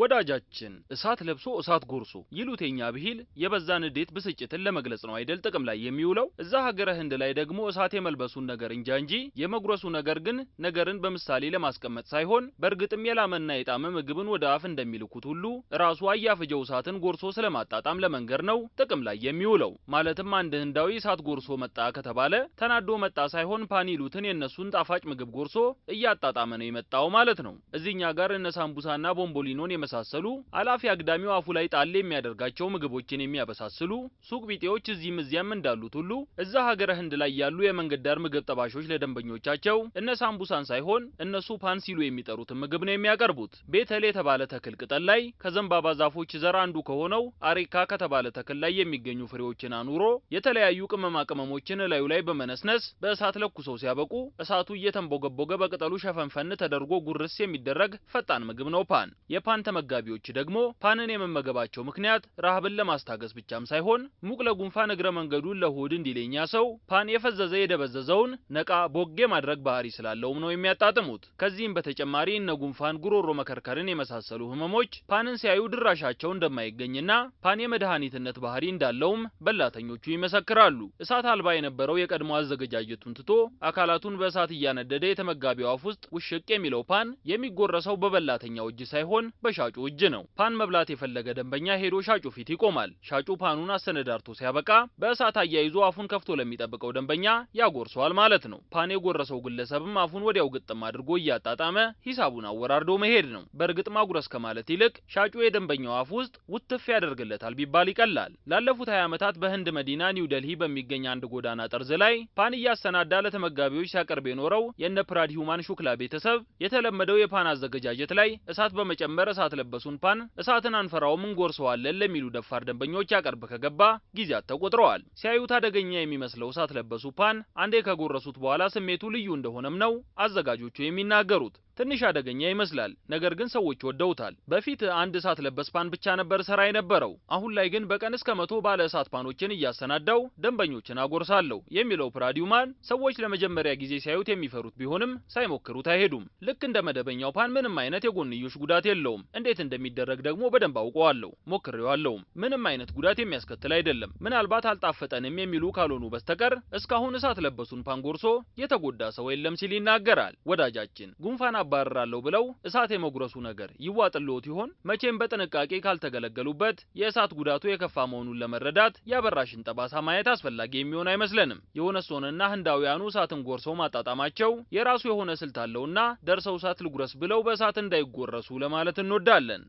ወዳጃችን እሳት ለብሶ እሳት ጎርሶ ይሉቴኛ ብሂል የበዛን ዴት ብስጭትን ለመግለጽ ነው አይደል ጥቅም ላይ የሚውለው እዛ ሀገረ ህንድ ላይ ደግሞ እሳት የመልበሱን ነገር እንጂ የመጉረሱ ነገር ግን ነገርን በምሳሌ ለማስቀመጥ ሳይሆን በርግጥም የላመና የጣመ ምግብን ወደ አፍ እንደሚልኩት ሁሉ ራሱ አያፍጀው እሳትን ጎርሶ ስለማጣጣም ለመንገር ነው ጥቅም ላይ የሚውለው ማለትም አንድ ህንዳዊ እሳት ጎርሶ መጣ ከተባለ ተናዶ መጣ ሳይሆን ፓኒሉትን የነሱን ጣፋጭ ምግብ ጎርሶ እያጣጣመ ነው የመጣው ማለት ነው እዚህኛ ጋር እነ ሳምቡሳና ቦምቦሊኖን የመሳሰሉ አላፊ አግዳሚው አፉ ላይ ጣል የሚያደርጋቸው ምግቦችን የሚያበሳስሉ ሱቅ ቢጤዎች እዚህም እዚያም እንዳሉት ሁሉ እዛ ሀገረ ህንድ ላይ ያሉ የመንገድ ዳር ምግብ ጠባሾች ለደንበኞቻቸው እነ ሳምቡሳን ሳይሆን እነሱ ፓን ሲሉ የሚጠሩት ምግብ ነው የሚያቀርቡት ቤተል የተባለ ተክል ቅጠል ላይ ከዘንባባ ዛፎች ዘር አንዱ ከሆነው አሬካ ከተባለ ተክል ላይ የሚገኙ ፍሬዎችን አኑሮ የተለያዩ ቅመማ ቅመሞችን ላዩ ላይ በመነስነስ በእሳት ለኩሰው ሲያበቁ እሳቱ እየተንቦገቦገ በቅጠሉ ሸፈንፈን ተደርጎ ጉርስ የሚደረግ ፈጣን ምግብ ነው ፓን የፓን ተመጋቢዎች ደግሞ ፓንን የመመገባቸው ምክንያት ረሃብን ለማስታገስ ብቻም ሳይሆን ሙቅ ለጉንፋን እግረ መንገዱን ለሆድ እንዲለኛ ሰው ፓን የፈዘዘ የደበዘዘውን ነቃ ቦጌ ማድረግ ባህሪ ስላለውም ነው የሚያጣጥሙት ከዚህም በተጨማሪ እነ ጉንፋን ጉሮሮ መከርከርን የመሳሰሉ ህመሞች ፓንን ሲያዩ ድራሻቸው እንደማይገኝና ፓን የመድኃኒትነት ባህሪ እንዳለውም በላተኞቹ ይመሰክራሉ እሳት አልባ የነበረው የቀድሞ አዘገጃጀቱን ትቶ አካላቱን በእሳት እያነደደ የተመጋቢው አፍ ውስጥ ውሽቅ የሚለው ፓን የሚጎረሰው በበላተኛው እጅ ሳይሆን በሻጩ እጅ ነው ፓን መብላት የፈለገ ደንበኛ ሄዶ ሻጩ ፊት ይቆማል ሻጩ ፓኑን አሰነዳርቶ ሲያበቃ በእሳት አያይዞ አፉን ከፍቶ ለሚጠብቀው ደንበኛ ያጎርሰዋል ማለት ነው ፓን የጎረሰው ግለሰብም አፉን ወዲያው ግጥም አድርጎ እያጣጣመ ሂሳቡን አወራርዶ መሄድ ነው በርግጥ ማጉረስ ከማለት ይልቅ ሻጩ የደንበኛው አፍ ውስጥ ውትፍ ያደርግለታል ቢባል ይቀላል ላለፉት 20 ዓመታት በህንድ መዲና ኒው ዴልሂ በሚገኝ አንድ ጎዳና ጠርዝ ላይ ፓን እያሰናዳ ለተመጋቢዎች ሲያቀርብ የኖረው የነ ፕራድ ሂውማን ሹክላ ቤተሰብ የተለመደው የፓን አዘገጃጀት ላይ እሳት በመጨመር እሳት ለበሱን ፓን እሳትን አንፈራውም እንጎርሰዋለን ለሚሉ ደፋር ደንበኞች ያቀርብ ከገባ ጊዜያት ተቆጥረዋል ሲያዩት አደገኛ የሚመስለው እሳት ለበሱ ፓን አንዴ ከጎረሱት በኋላ ስሜቱ ልዩ እንደሆነም ነው አዘጋጆቹ የሚናገሩት ትንሽ አደገኛ ይመስላል ነገር ግን ሰዎች ወደውታል በፊት አንድ እሳት ለበስ ፓን ብቻ ነበር ሰራ የነበረው አሁን ላይ ግን በቀን እስከ 100 ባለ እሳት ፓኖችን እያሰናዳው ደንበኞችን አጎርሳለሁ የሚለው ፕራዲውማን ሰዎች ለመጀመሪያ ጊዜ ሲያዩት የሚፈሩት ቢሆንም ሳይሞክሩት አይሄዱም ልክ እንደ መደበኛው ፓን ምንም አይነት የጎንዮሽ ጉዳት የለውም እንዴት እንደሚደረግ ደግሞ በደንብ አውቀዋለሁ ሞክሬዋለሁ ምንም አይነት ጉዳት የሚያስከትል አይደለም ምናልባት አልጣፈጠንም የሚሉ ካልሆኑ በስተቀር እስካሁን እሳት ለበሱን ፓን ጎርሶ የተጎዳ ሰው የለም ሲል ይናገራል ወዳጃችን ጉንፋን አባረራለሁ ብለው እሳት የመጉረሱ ነገር ይዋጥልዎት ይሆን መቼም በጥንቃቄ ካልተገለገሉበት የእሳት ጉዳቱ የከፋ መሆኑን ለመረዳት ያበራሽን ጠባሳ ማየት አስፈላጊ የሚሆን አይመስለንም የሆነሶንና ህንዳውያኑ እሳትን ጎርሰው ማጣጣማቸው የራሱ የሆነ ስልት አለውና ደርሰው እሳት ልጉረስ ብለው በእሳት እንዳይጎረሱ ለማለት እንወዳለን